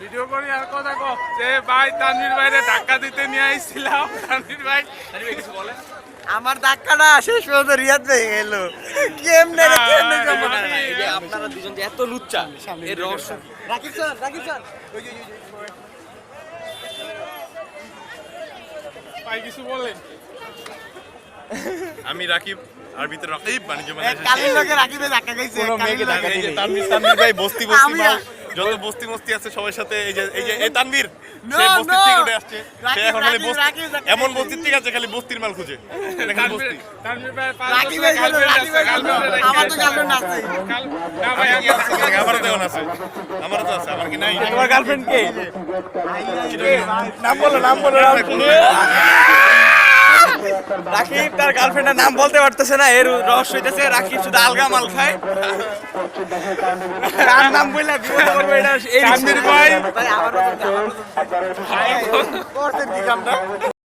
Video করি আর কথা কো যে ভাই তানভীর ভাইরে ধাক্কা দিতে নিয়ে আইছিলাম। তানভীর ভাই কিছু বলে। আমার ধাক্কাটা শেষ পর্যন্ত রিয়াদ হয়ে গেল। কেমনে রে কেমনে যাবো না? আপনারা দুজন যে এত লুচ্চা এর রহস্য রাকিব স্যার, রাকিব স্যার। ভাই কিছু বলেন। আমি রাকিব আর ভিতরে রাকিব বাণিজ্য কালির লোকে রাকিবে ধাক্কা খাইছে। কালির লোকে। এই যে তানভীর ভাই বস্তি আমি মাল, যত বস্তি মস্তি আছে সবার সাথে এই তানভীর No, সে বস্তি no! থেকে উঠে আসছে। সে রাকিব, এখন খালি রাকিব, রাকিব, রাকিব। এমন বস্তির থেকে আছে খালি বস্তির মাল খুঁজে। এটা খালি বস্তি। তানভীর ভাই রাকিব ভাই গেল, রাকিব ভাই গেল। আমার তো গার্লফ্রেন্ড আছে। না ভাই আমি আমারও তো এখন আছে, আমারও তো আছে, আমার কি নাই? তোমার গার্লফ্রেন্ড কে? নাম বলো, নাম বলো। রাকিব তার গার্লফ্রেন্ডের নাম বলতে পারতেছে না, এর রহস্য হইতেছে রাকিব শুধু আলগা মাল খায়। তার নাম বললে বিপদ করবে, এটা এই তানভীর ভাই ভাই আমার করতে দিক আমরা।